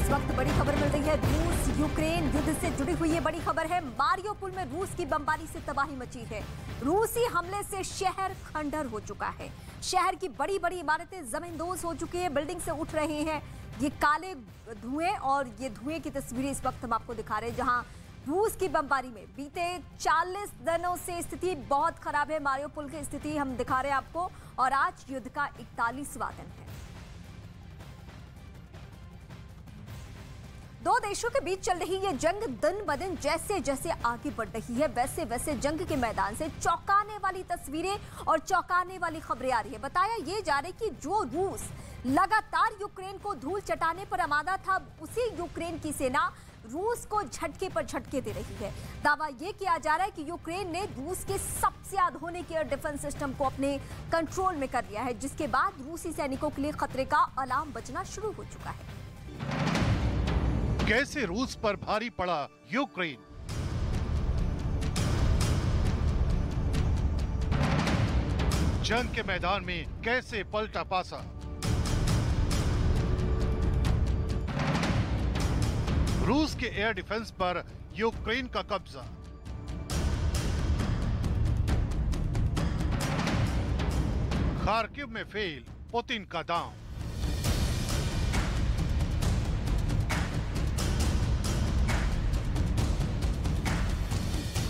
इस वक्त बड़ी खबर मिल रही है। रूस यूक्रेन युद्ध से जुड़ी हुई ये बड़ी खबर है। मारियोपोल में रूस की बमबारी से तबाही मची है। रूसी हमले से शहर खंडहर हो चुका है। शहर की बड़ी बड़ी इमारतें जमींदोज हो चुकी है, बिल्डिंग से उठ रहे हैं ये काले धुएं। और ये धुएं की तस्वीरें इस वक्त हम आपको दिखा रहे हैं, जहां रूस की बमबारी में बीते 40 दिनों से स्थिति बहुत खराब है। मारियोपोल की स्थिति हम दिखा रहे हैं आपको, और आज युद्ध का 41वां दिन है। दो देशों के बीच चल रही ये जंग दिन ब दिन जैसे जैसे आगे बढ़ रही है, वैसे वैसे जंग के मैदान से चौंकाने वाली तस्वीरें और चौंकाने वाली खबरें आ रही है। बताया ये जा रहा है कि जो रूस लगातार यूक्रेन को धूल चटाने पर आमादा था, उसी यूक्रेन की सेना रूस को झटके पर झटके दे रही है। दावा यह किया जा रहा है कि यूक्रेन ने रूस के सबसे आधुनिक एयर डिफेंस सिस्टम को अपने कंट्रोल में कर लिया है, जिसके बाद रूसी सैनिकों के लिए खतरे का अलार्म बजना शुरू हो चुका है। कैसे रूस पर भारी पड़ा यूक्रेन। जंग के मैदान में कैसे पलटा पासा। रूस के एयर डिफेंस पर यूक्रेन का कब्जा। खार्किव में फेल पुतिन का दांव।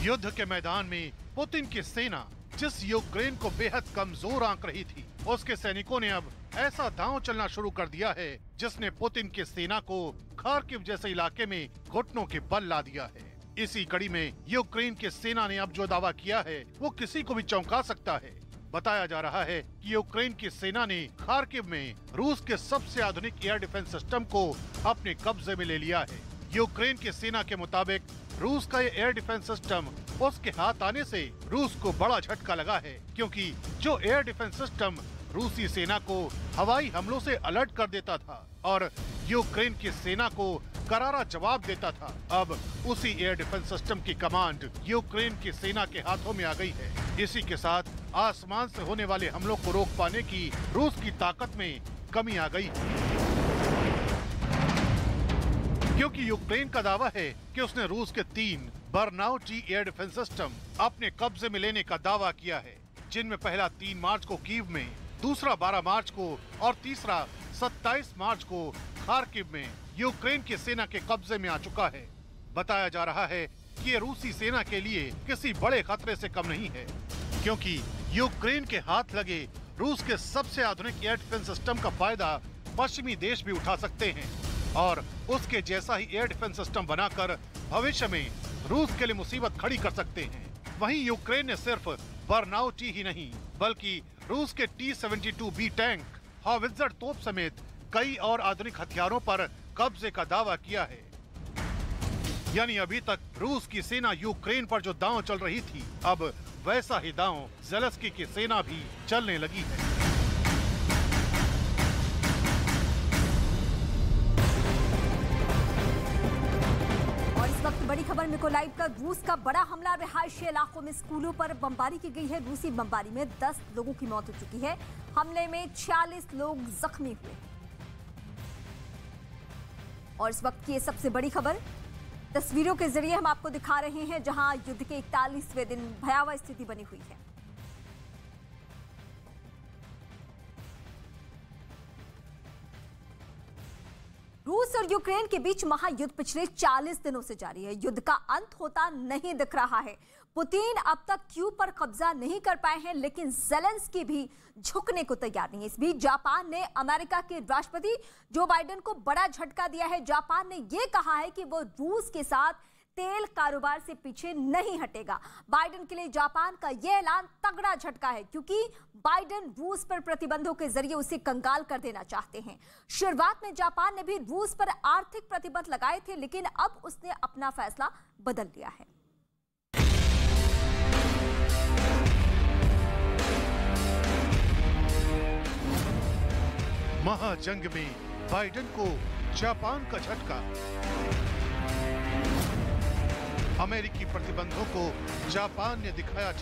युद्ध के मैदान में पुतिन की सेना जिस यूक्रेन को बेहद कमजोर आंक रही थी, उसके सैनिकों ने अब ऐसा दांव चलना शुरू कर दिया है जिसने पुतिन की सेना को खार्किव जैसे इलाके में घुटनों के बल ला दिया है। इसी कड़ी में यूक्रेन की सेना ने अब जो दावा किया है वो किसी को भी चौंका सकता है। बताया जा रहा है कि यूक्रेन की सेना ने खार्किव में रूस के सबसे आधुनिक एयर डिफेंस सिस्टम को अपने कब्जे में ले लिया है। यूक्रेन की सेना के मुताबिक रूस का ये एयर डिफेंस सिस्टम उसके हाथ आने से रूस को बड़ा झटका लगा है, क्योंकि जो एयर डिफेंस सिस्टम रूसी सेना को हवाई हमलों से अलर्ट कर देता था और यूक्रेन की सेना को करारा जवाब देता था, अब उसी एयर डिफेंस सिस्टम की कमांड यूक्रेन की सेना के हाथों में आ गई है। इसी के साथ आसमान से होने वाले हमलों को रोक पाने की रूस की ताकत में कमी आ गई, क्योंकि यूक्रेन का दावा है कि उसने रूस के 3 बर्नाउटी एयर डिफेंस सिस्टम अपने कब्जे में लेने का दावा किया है, जिनमें पहला 3 मार्च को कीव में, दूसरा 12 मार्च को और तीसरा 27 मार्च को खार्किव में यूक्रेन की सेना के कब्जे में आ चुका है। बताया जा रहा है कि ये रूसी सेना के लिए किसी बड़े खतरे से कम नहीं है, क्योंकि यूक्रेन के हाथ लगे रूस के सबसे आधुनिक एयर डिफेंस सिस्टम का फायदा पश्चिमी देश भी उठा सकते हैं और उसके जैसा ही एयर डिफेंस सिस्टम बनाकर भविष्य में रूस के लिए मुसीबत खड़ी कर सकते हैं। वहीं यूक्रेन ने सिर्फ बर्नाउटी ही नहीं, बल्कि रूस के T-72B टैंक, हावित्जर तोप समेत कई और आधुनिक हथियारों पर कब्जे का दावा किया है। यानी अभी तक रूस की सेना यूक्रेन पर जो दांव चल रही थी, अब वैसा ही दांव ज़ेलेंस्की की सेना भी चलने लगी है। वक्त बड़ी खबर मिकोलाइव का रूस का बड़ा हमला। रिहायशी इलाकों में स्कूलों पर बमबारी की गई है। रूसी बमबारी में 10 लोगों की मौत हो चुकी है। हमले में 46 लोग जख्मी हुए। और इस वक्त की ये सबसे बड़ी खबर तस्वीरों के जरिए हम आपको दिखा रहे हैं, जहां युद्ध के 41वें दिन भयावह स्थिति बनी हुई है। रूस और यूक्रेन के बीच महायुद्ध पिछले 40 दिनों से जारी है। युद्ध का अंत होता नहीं दिख रहा है। पुतिन अब तक कीव पर कब्जा नहीं कर पाए हैं, लेकिन ज़ेलेंस्की भी झुकने को तैयार नहीं है। इस बीच जापान ने अमेरिका के राष्ट्रपति जो बाइडेन को बड़ा झटका दिया है। जापान ने यह कहा है कि वो रूस के साथ तेल कारोबार से पीछे नहीं हटेगा। बाइडेन के लिए जापान का यह ऐलान तगड़ा झटका है, क्योंकि बाइडेन रूस पर प्रतिबंधों के जरिए उसे कंगाल कर देना चाहते हैं। शुरुआत में जापान ने भी रूस पर आर्थिक प्रतिबंध लगाए थे, लेकिन अब उसने अपना फैसला बदल लिया है। महाजंग में बाइडेन को जापान का झटका। अमेरिकी प्रतिबंधों को जापान ने दिखाया